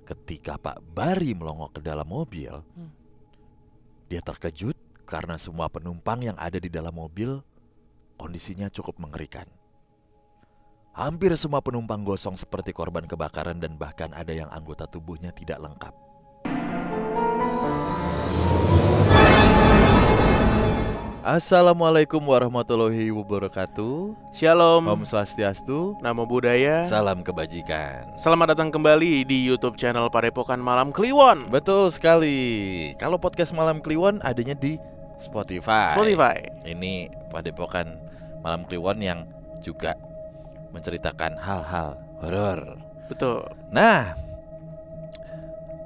Ketika Pak Bari melongok ke dalam mobil, dia terkejut karena semua penumpang yang ada di dalam mobil kondisinya cukup mengerikan. Hampir semua penumpang gosong seperti korban kebakaran dan bahkan ada yang anggota tubuhnya tidak lengkap. Assalamualaikum warahmatullahi wabarakatuh. Shalom, Om Swastiastu, Namo Buddhaya. salam kebajikan. Selamat datang kembali di YouTube channel Padepokan Malam Kliwon. Betul sekali. Kalau podcast Malam Kliwon adanya di Spotify. Ini Padepokan Malam Kliwon yang juga menceritakan hal-hal horor. Betul. Nah,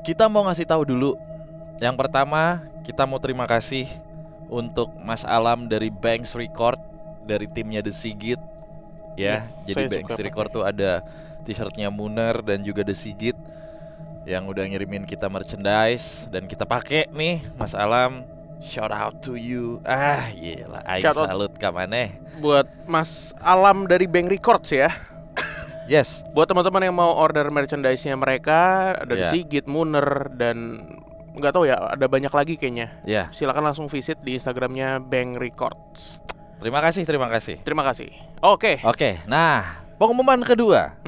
kita mau ngasih tahu dulu. Yang pertama, kita mau terima kasih untuk Mas Alam dari Banks Record, dari timnya The Sigit. Ya, jadi Banks Record tuh ada t-shirtnya Munar dan juga The Sigit yang udah ngirimin kita merchandise dan kita pakai nih, Mas Alam. Shout out to you. Yelah, aing salut ka maneh. Buat Mas Alam dari Bank Records ya. Yes. Buat teman-teman yang mau order merchandise-nya mereka, ada The Sigit, Munar, dan nggak tahu ya, ada banyak lagi kayaknya. Ya. Silakan langsung visit di Instagramnya Bank Records. Terima kasih. Terima kasih. Oke. Nah, pengumuman kedua.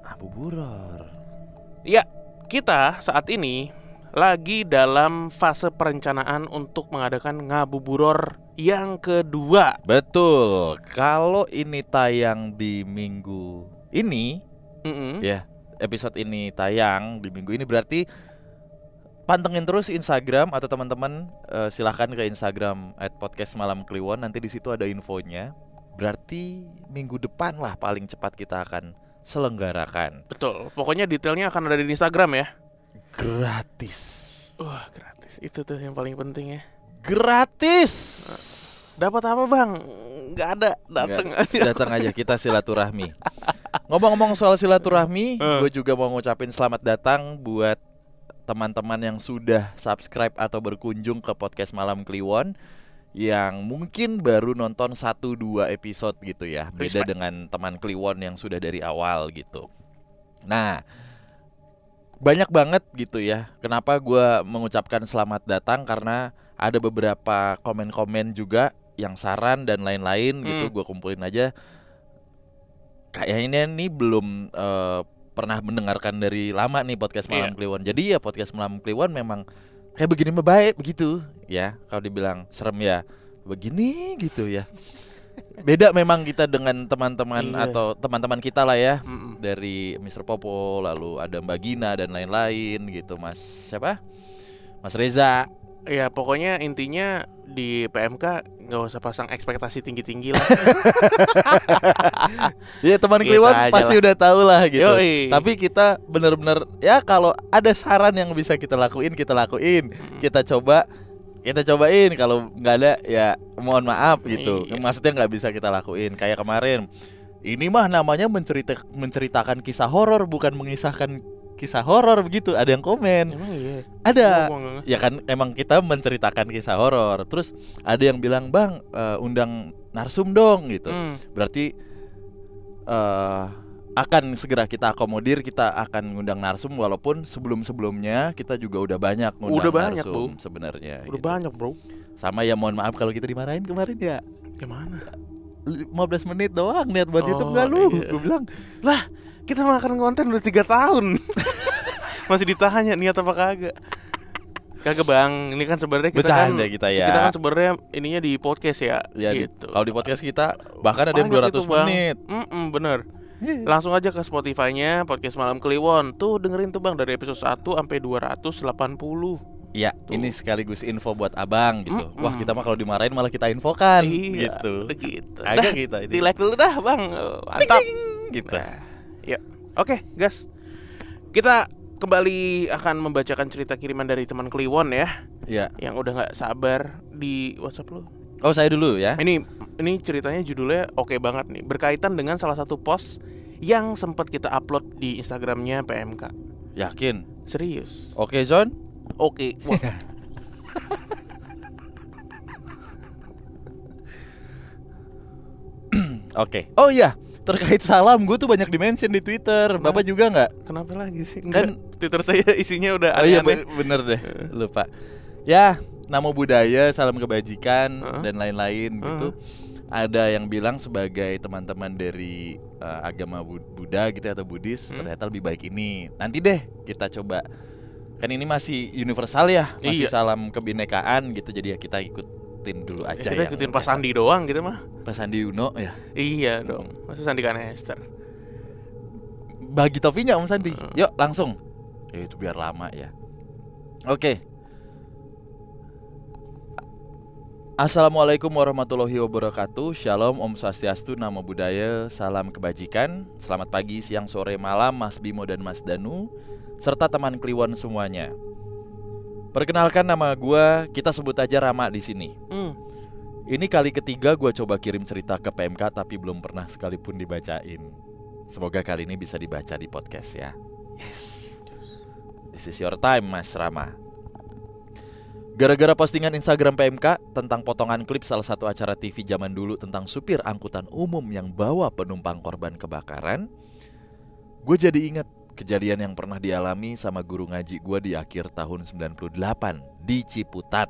Ngabuburit. Ya, kita saat ini lagi dalam fase perencanaan untuk mengadakan ngabuburit yang kedua. Betul. Kalau ini tayang di minggu ini, ya, episode ini tayang di minggu ini, berarti pantengin terus Instagram atau teman-teman silahkan ke Instagram @podcastmalamkliwon. Nanti di situ ada infonya. Berarti minggu depan lah paling cepat kita akan selenggarakan. Betul. Pokoknya detailnya akan ada di Instagram ya. Gratis. Wah, gratis. Itu tuh yang paling penting ya. Gratis. Dapat apa, Bang? Nggak ada. Datang aja kita silaturahmi. Ngomong-ngomong soal silaturahmi, gue juga mau ngucapin selamat datang buat teman-teman yang sudah subscribe atau berkunjung ke podcast Malam Kliwon, yang mungkin baru nonton 1-2 episode gitu ya. Beda dengan teman Kliwon yang sudah dari awal gitu. Nah, banyak banget gitu ya. Kenapa gue mengucapkan selamat datang? Karena ada beberapa komen-komen juga yang saran dan lain-lain gitu. Gue kumpulin aja. Kayaknya nih belum pernah mendengarkan dari lama nih podcast Malam Kliwon. Jadi ya podcast Malam Kliwon memang kayak begini baik begitu ya. Kalau dibilang serem ya begini gitu ya. Beda memang kita dengan teman-teman atau teman-teman kita lah ya. Dari Mr. Popo, lalu ada Mbak Gina dan lain-lain gitu. Mas siapa? Mas Reza. Ya pokoknya intinya di PMK nggak usah pasang ekspektasi tinggi-tinggi lah. Ya teman Kliwon pasti udah tahu lah gitu. Yoi. Tapi kita benar-benar ya kalau ada saran yang bisa kita lakuin, kita lakuin. Kita cobain. Kalau nggak ada ya mohon maaf gitu. Maksudnya nggak bisa kita lakuin. Kayak kemarin. Ini mah namanya menceritakan kisah horor, bukan mengisahkan kisah horor begitu. Ada yang komen. Emang iya? Ada. Ya kan emang kita menceritakan kisah horor. Terus ada yang bilang, "Bang, undang narsum dong," gitu. Berarti akan segera kita akomodir, kita akan ngundang narsum, walaupun sebelum-sebelumnya kita juga udah banyak ngundang narsum sebenarnya. Udah banyak, Bro. Sama ya mohon maaf kalau kita dimarahin kemarin ya. Gimana? 15 menit doang niat buat YouTube enggak lu. Gue bilang, "Lah, kita makan konten udah 3 tahun." Masih ditanya niat apa kagak. Kagak, Bang. Ini kan sebenarnya kita kan sebenarnya ininya di podcast ya gitu. Kalau di podcast kita bahkan ada yang 200 menit. Bener. Langsung aja ke Spotify-nya Podcast Malam Kliwon. Tuh dengerin tuh, Bang, dari episode 1 sampai 280. Ya, tuh. Ini sekaligus info buat Abang gitu. Wah, kita mah kalau dimarahin malah kita infokan gitu. Begitu. Agak kita ini. Di-like dulu dah, Bang. Mantap. Gitu. Ya. Oke, guys. Kita kembali akan membacakan cerita kiriman dari teman Kliwon ya. Iya. Yang udah enggak sabar di WhatsApp lu. Oh, saya dulu ya. Ini ceritanya judulnya oke banget nih. Berkaitan dengan salah satu post yang sempat kita upload di Instagramnya PMK. Yakin? Serius. Oke, Zon? Oke. Oke. Oh iya, terkait salam, gue tuh banyak di-mention di Twitter. Bapak juga nggak? Kenapa lagi sih? Kan Twitter saya isinya udah aneh-aneh. Oh iya bener deh, lupa. Ya, namo budaya, salam kebajikan dan lain-lain gitu. Ada yang bilang sebagai teman-teman dari agama Buddha gitu atau Buddhis, ternyata lebih baik ini. Nanti deh kita coba. Kan ini masih universal ya, masih salam kebinekaan gitu. Jadi ya kita ikutin dulu aja ya. Kita ikutin Pak Sandi doang gitu mah. Pak Sandi Uno ya. Iya dong. Masa Sandi Kanester. Bagi topinya Om Sandi. Yuk langsung. Itu biar lama ya. Oke. Assalamualaikum warahmatullahi wabarakatuh. Shalom, Om Swastiastu, Namo Buddhaya, salam kebajikan. Selamat pagi, siang, sore, malam Mas Bimo dan Mas Danu serta teman Kliwon semuanya. Perkenalkan nama gue, kita sebut aja Rama di sini. Ini kali ketiga gue coba kirim cerita ke PMK tapi belum pernah sekalipun dibacain. Semoga kali ini bisa dibaca di podcast ya. Yes. This is your time Mas Rama. Gara-gara postingan Instagram PMK tentang potongan klip salah satu acara TV zaman dulu tentang supir angkutan umum yang bawa penumpang korban kebakaran, gue jadi ingat kejadian yang pernah dialami sama guru ngaji gue di akhir tahun 98 di Ciputat.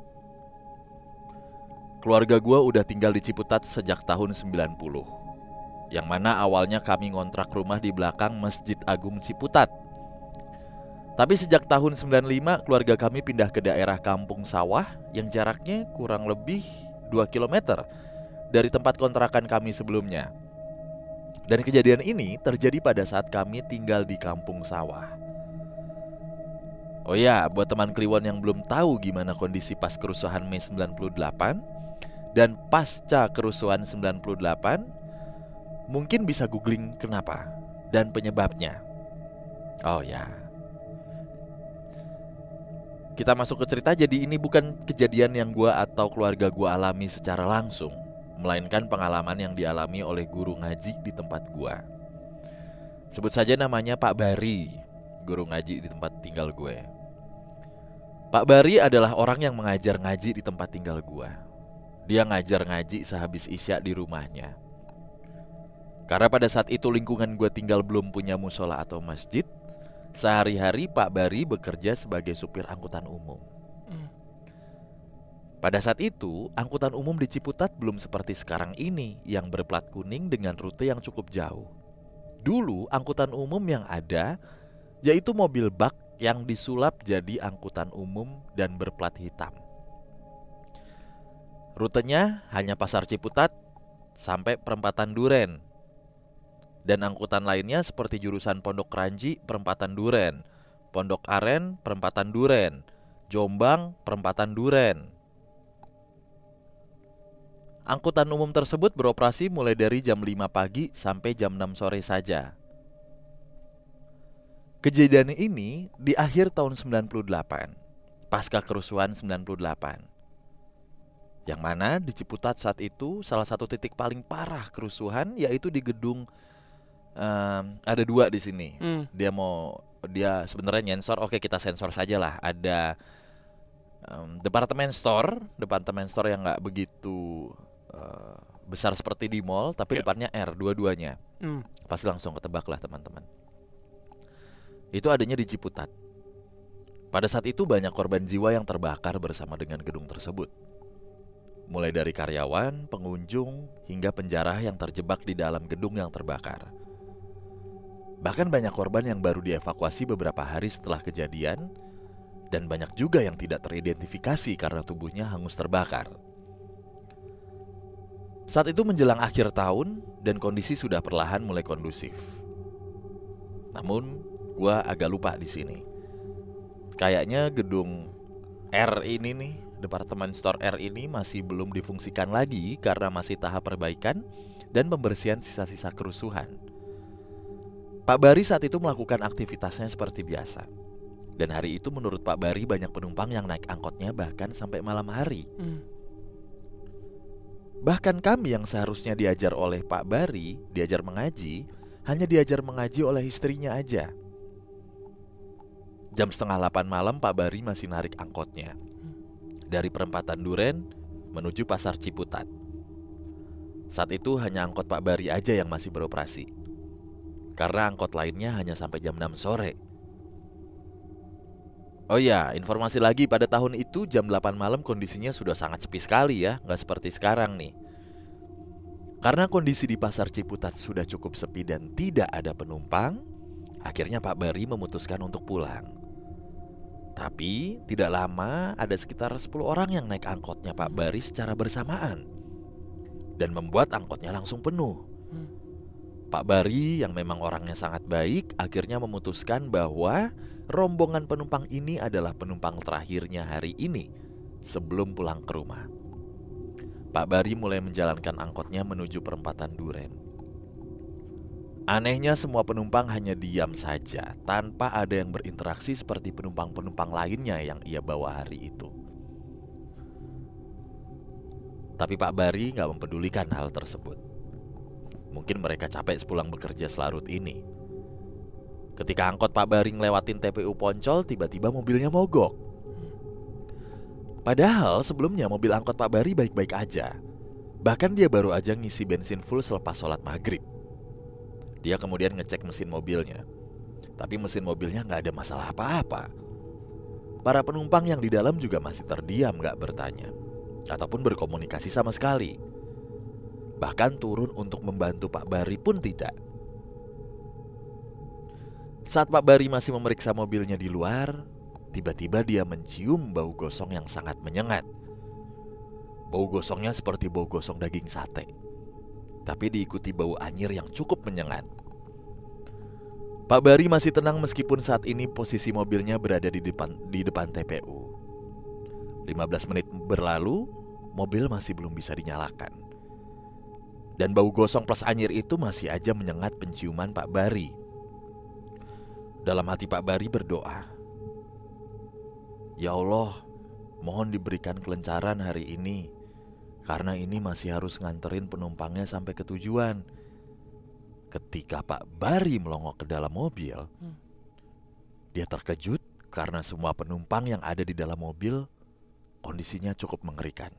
Keluarga gue udah tinggal di Ciputat sejak tahun 90, yang mana awalnya kami ngontrak rumah di belakang Masjid Agung Ciputat. Tapi sejak tahun 95 keluarga kami pindah ke daerah Kampung Sawah yang jaraknya kurang lebih 2 km dari tempat kontrakan kami sebelumnya. Dan kejadian ini terjadi pada saat kami tinggal di Kampung Sawah. Oh ya, buat teman Kliwon yang belum tahu gimana kondisi pas kerusuhan Mei 98 dan pasca kerusuhan 98, mungkin bisa googling kenapa dan penyebabnya. Oh ya, kita masuk ke cerita. Jadi ini bukan kejadian yang gue atau keluarga gue alami secara langsung, melainkan pengalaman yang dialami oleh guru ngaji di tempat gue. Sebut saja namanya Pak Bari, guru ngaji di tempat tinggal gue. Pak Bari adalah orang yang mengajar ngaji di tempat tinggal gue. Dia ngajar ngaji sehabis isya di rumahnya. Karena pada saat itu lingkungan gue tinggal belum punya musola atau masjid, sehari-hari Pak Bari bekerja sebagai supir angkutan umum. Pada saat itu, angkutan umum di Ciputat belum seperti sekarang ini yang berplat kuning dengan rute yang cukup jauh. Dulu angkutan umum yang ada yaitu mobil bak yang disulap jadi angkutan umum dan berplat hitam. Rutenya hanya Pasar Ciputat sampai perempatan Duren. Dan angkutan lainnya seperti jurusan Pondok Ranji, perempatan Duren, Pondok Aren, perempatan Duren, Jombang, perempatan Duren. Angkutan umum tersebut beroperasi mulai dari jam 5 pagi sampai jam 6 sore saja. Kejadian ini di akhir tahun 98, pasca kerusuhan 98. Yang mana di Ciputat saat itu salah satu titik paling parah kerusuhan yaitu di gedung ada 2 di sini. Dia sebenarnya nyensor. Oke, kita sensor saja lah. Ada departemen store yang nggak begitu besar seperti di mall, tapi depannya R, dua-duanya. Pasti langsung ketebak lah teman-teman. Itu adanya di Ciputat. Pada saat itu banyak korban jiwa yang terbakar bersama dengan gedung tersebut. Mulai dari karyawan, pengunjung, hingga penjara yang terjebak di dalam gedung yang terbakar. Bahkan banyak korban yang baru dievakuasi beberapa hari setelah kejadian, dan banyak juga yang tidak teridentifikasi karena tubuhnya hangus terbakar. Saat itu menjelang akhir tahun dan kondisi sudah perlahan mulai kondusif. Namun, gua agak lupa di sini. Kayaknya gedung R ini nih, departemen store R ini masih belum difungsikan lagi karena masih tahap perbaikan dan pembersihan sisa-sisa kerusuhan. Pak Bari saat itu melakukan aktivitasnya seperti biasa. Dan hari itu menurut Pak Bari banyak penumpang yang naik angkotnya bahkan sampai malam hari. Bahkan kami yang seharusnya diajar oleh Pak Bari, diajar mengaji, hanya diajar mengaji oleh istrinya aja. Jam 7:30 malam Pak Bari masih narik angkotnya dari perempatan Duren menuju Pasar Ciputat. Saat itu hanya angkot Pak Bari aja yang masih beroperasi. karena angkot lainnya hanya sampai jam 6 sore. Oh iya, informasi lagi, pada tahun itu jam 8 malam kondisinya sudah sangat sepi sekali ya, nggak seperti sekarang nih. Karena kondisi di Pasar Ciputat sudah cukup sepi dan tidak ada penumpang, akhirnya Pak Bari memutuskan untuk pulang. Tapi tidak lama ada sekitar 10 orang yang naik angkotnya Pak Bari secara bersamaan dan membuat angkotnya langsung penuh. Pak Bari yang memang orangnya sangat baik akhirnya memutuskan bahwa rombongan penumpang ini adalah penumpang terakhirnya hari ini sebelum pulang ke rumah. Pak Bari mulai menjalankan angkotnya menuju perempatan Duren. Anehnya semua penumpang hanya diam saja tanpa ada yang berinteraksi seperti penumpang-penumpang lainnya yang ia bawa hari itu. Tapi Pak Bari gak mempedulikan hal tersebut. Mungkin mereka capek sepulang bekerja selarut ini. Ketika angkot Pak Bari ngelewatin TPU Poncol, tiba-tiba mobilnya mogok. Padahal sebelumnya mobil angkot Pak Bari baik-baik aja. Bahkan dia baru aja ngisi bensin full selepas sholat maghrib. Dia kemudian ngecek mesin mobilnya. Tapi mesin mobilnya gak ada masalah apa-apa. Para penumpang yang di dalam juga masih terdiam gak bertanya ataupun berkomunikasi sama sekali. Bahkan turun untuk membantu Pak Bari pun tidak. Saat Pak Bari masih memeriksa mobilnya di luar, tiba-tiba dia mencium bau gosong yang sangat menyengat. Bau gosongnya seperti bau gosong daging sate, tapi diikuti bau anyir yang cukup menyengat. Pak Bari masih tenang meskipun saat ini posisi mobilnya berada di depan TPU. 15 menit berlalu, mobil masih belum bisa dinyalakan. Dan bau gosong plus anyir itu masih aja menyengat penciuman Pak Bari. Dalam hati Pak Bari berdoa, "Ya Allah, mohon diberikan kelancaran hari ini, karena ini masih harus nganterin penumpangnya sampai ke tujuan." Ketika Pak Bari melongok ke dalam mobil, dia terkejut karena semua penumpang yang ada di dalam mobil kondisinya cukup mengerikan.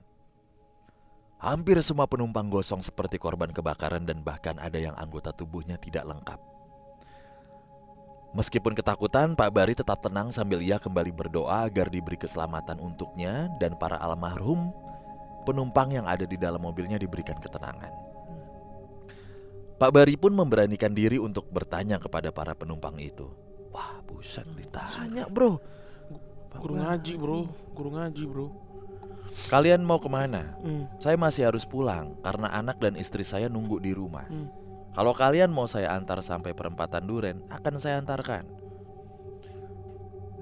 Hampir semua penumpang gosong seperti korban kebakaran dan bahkan ada yang anggota tubuhnya tidak lengkap. Meskipun ketakutan, Pak Bari tetap tenang sambil ia kembali berdoa agar diberi keselamatan untuknya dan para almarhum penumpang yang ada di dalam mobilnya diberikan ketenangan. Pak Bari pun memberanikan diri untuk bertanya kepada para penumpang itu. Wah, buset ditanya, bro. Guru ngaji bro. Kalian mau kemana? Saya masih harus pulang karena anak dan istri saya nunggu di rumah. Kalau kalian mau saya antar sampai perempatan Duren, akan saya antarkan.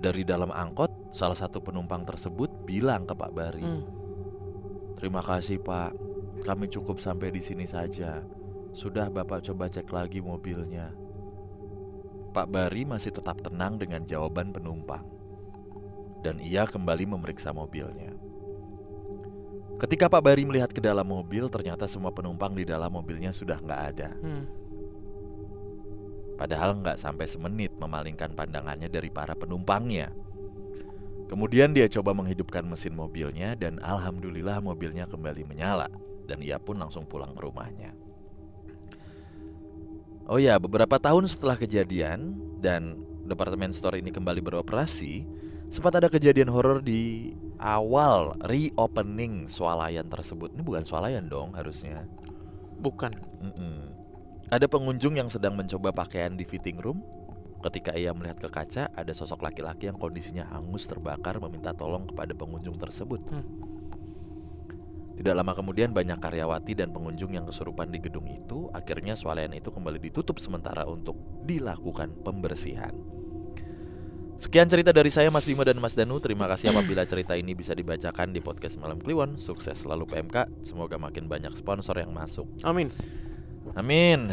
Dari dalam angkot, salah satu penumpang tersebut bilang ke Pak Bari, "Terima kasih Pak, kami cukup sampai di sini saja. Sudah Bapak coba cek lagi mobilnya." Pak Bari masih tetap tenang dengan jawaban penumpang, dan ia kembali memeriksa mobilnya. Ketika Pak Bari melihat ke dalam mobil, ternyata semua penumpang di dalam mobilnya sudah nggak ada. Padahal nggak sampai semenit memalingkan pandangannya dari para penumpangnya. Kemudian dia coba menghidupkan mesin mobilnya dan alhamdulillah mobilnya kembali menyala. Dan ia pun langsung pulang ke rumahnya. Oh ya, beberapa tahun setelah kejadian dan departemen store ini kembali beroperasi, sempat ada kejadian horor di awal reopening swalayan tersebut. Ini bukan swalayan dong harusnya. Bukan. Ada pengunjung yang sedang mencoba pakaian di fitting room. Ketika ia melihat ke kaca, ada sosok laki-laki yang kondisinya hangus terbakar meminta tolong kepada pengunjung tersebut. Tidak lama kemudian banyak karyawati dan pengunjung yang kesurupan di gedung itu. Akhirnya swalayan itu kembali ditutup sementara untuk dilakukan pembersihan. Sekian cerita dari saya, Mas Bimo dan Mas Danu. Terima kasih apabila cerita ini bisa dibacakan di podcast Malam Kliwon. Sukses selalu PMK. Semoga makin banyak sponsor yang masuk. Amin. Amin.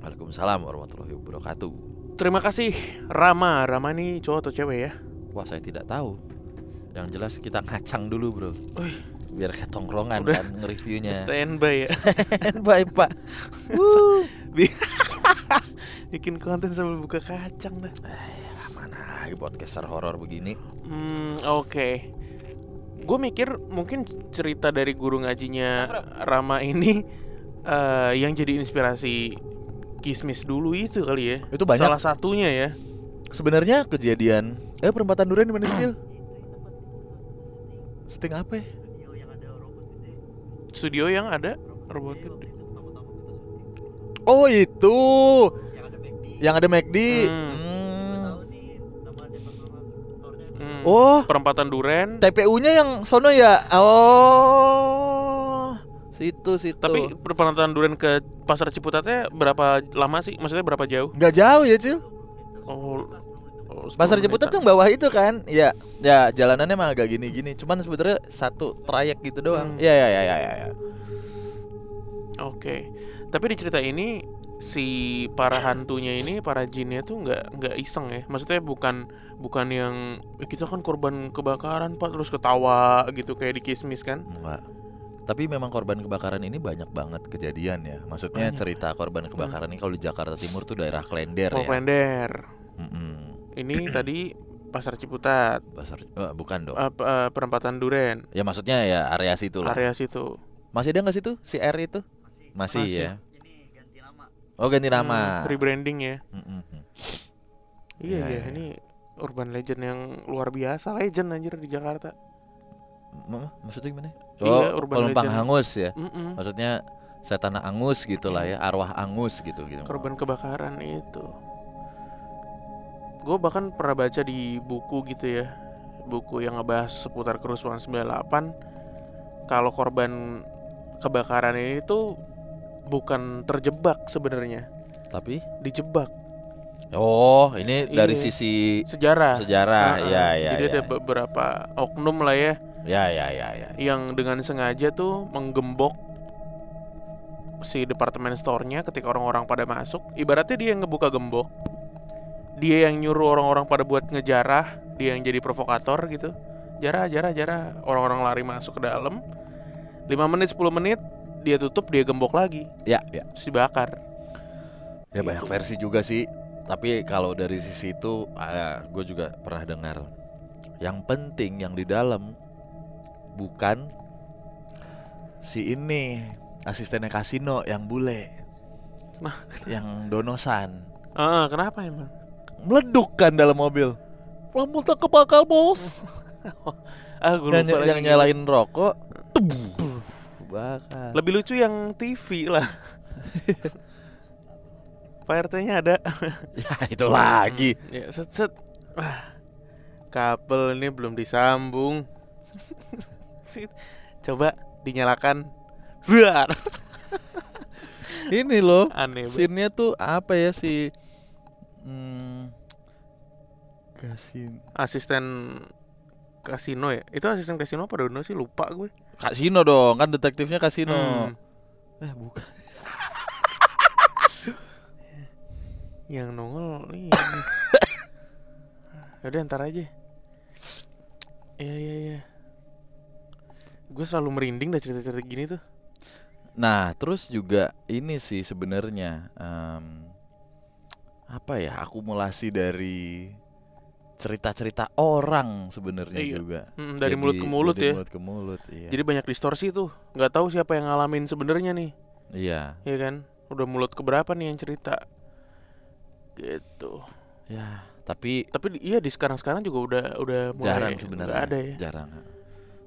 Waalaikumsalam warahmatullahi wabarakatuh. Terima kasih Rama. Rama ini cowok atau cewek ya? Wah, saya tidak tahu. Yang jelas kita ngacang dulu, bro. Biar kayak tongkrongan kan nge-reviewnya. Standby ya. Standby, Pak. Bikin konten sambil buka kacang dah. Mana lagi podcaster horor begini. Oke. Gue mikir mungkin cerita dari guru ngajinya Rama ini yang jadi inspirasi Kismis dulu itu kali ya. Itu banyak. Salah satunya ya. Sebenarnya kejadian perempatan Duren di mana sih? Syuting apa ya? Studio yang ada robot gede. Oh itu yang ada McD. Oh, perempatan Duren. TPU-nya yang sono ya. Oh, situ. Tapi perempatan Duren ke Pasar Ciputatnya berapa lama sih? Maksudnya berapa jauh? Nggak jauh ya, Cil. Oh, Pasar Ciputat tuh bawah itu kan. Ya jalanannya mah agak gini-gini. Cuman sebenarnya satu trayek gitu doang. Ya. Oke. Tapi di cerita ini si para hantunya ini, para jinnya tuh nggak iseng ya. Maksudnya bukan yang kita kan korban kebakaran Pak terus ketawa gitu kayak di Kismis kan? Enggak. Tapi memang korban kebakaran ini banyak banget kejadian ya. Maksudnya cerita korban kebakaran ini kalau di Jakarta Timur tuh daerah Klender ya. Klender. Ini tadi Pasar Ciputat. Bukan dong. Perempatan Duren. Ya maksudnya ya area situ lah. Area situ. Masih ada nggak situ si R itu? Masih ya. Ini ganti nama. Oh ganti nama. Rebranding ya. Iya. Ya. Ini urban legend yang luar biasa, legend anjir di Jakarta. Maksudnya gimana? Iya, urban penumpang legend. hangus ya. Maksudnya setan angus gitulah ya, arwah angus gitu. Korban kebakaran itu. Gue bahkan pernah baca di buku gitu ya, buku yang ngebahas seputar kerusuhan 98. Kalau korban kebakaran ini tuh bukan terjebak sebenarnya, tapi dijebak. Oh, ini dari sisi sejarah. Ya. Jadi ada beberapa oknum lah ya. Ya. Yang dengan sengaja tuh menggembok si departemen store-nya ketika orang-orang pada masuk. Ibaratnya dia yang ngebuka gembok, dia yang nyuruh orang-orang pada buat ngejarah, dia yang jadi provokator gitu. Jarah. Orang-orang lari masuk ke dalam. 5 menit 10 menit dia tutup, dia gembok lagi. Ya. Terus dibakar. Ya banyak versi juga sih. Tapi kalau dari sisi itu gue juga pernah dengar. Yang penting yang di dalam bukan si ini asistennya kasino yang bule. Nah, yang donosan. Kenapa emang? Meleduk kan dalam mobil. Lampu tak kebakar bos. Gue lupa yang nyalain rokok. Bakar. Lebih lucu yang TV lah. Pak RT-nya ada. Ya itu lagi. Ya set. Kabel ini belum disambung. Coba dinyalakan. Buar. Ini loh. Aneh. Scene-nya tuh apa ya si asisten kasino ya? Itu asisten kasino apa dono sih? Lupa gue. Kasino dong, kan detektifnya kasino. Bukan. Yang nongol ini. Yaudah ntar aja. Iya. Gue selalu merinding dah cerita-cerita gini tuh. Nah terus juga ini sih sebenarnya apa ya, akumulasi dari cerita-cerita orang sebenarnya juga. Dari mulut ke mulut ya. Mulut ke mulut, iya. Jadi banyak distorsi tuh. Nggak tahu siapa yang ngalamin sebenarnya nih. Iya. Iya kan? Udah mulut keberapa nih yang cerita? Gitu. Ya, tapi iya di sekarang juga udah mulai jarang sebenarnya. Nggak ada ya. Jarang.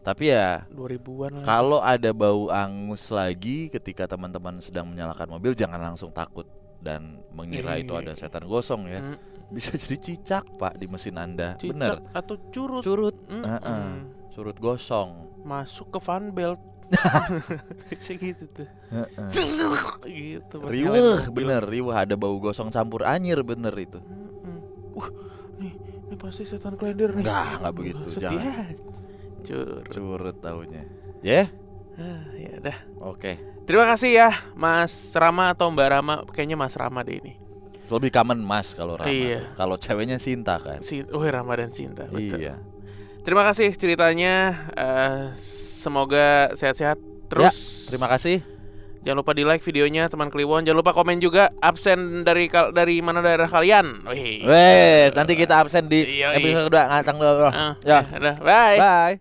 Tapi ya 2000-an lah. Kalau ada bau angus lagi ketika teman-teman sedang menyalakan mobil, jangan langsung takut dan mengira itu ada setan gosong ya. Bisa jadi cicak Pak di mesin Anda. Cicak bener. Atau curut. Curut gosong. Masuk ke fan belt. Gitu tuh. Gitu. Riweh, bener riweh, ada bau gosong campur anyir, bener itu. Ini pasti setan klender nih. Enggak begitu. Jangan. Curut taunya. Ya? Ya udah. Oke. Terima kasih ya Mas Rama atau Mbak Rama. Kayaknya Mas Rama deh ini. Lebih common Mas kalau Rama. Iya. Kalau ceweknya Sinta kan. Rama dan Sinta. Betul. Iya. Terima kasih ceritanya. Semoga sehat-sehat terus. Ya, terima kasih. Jangan lupa di like videonya teman Kliwon. Jangan lupa komen juga absen dari mana daerah kalian. Wes, nanti kita absen di episode 2 ngacang dulu. Ya, udah. Bye. Bye.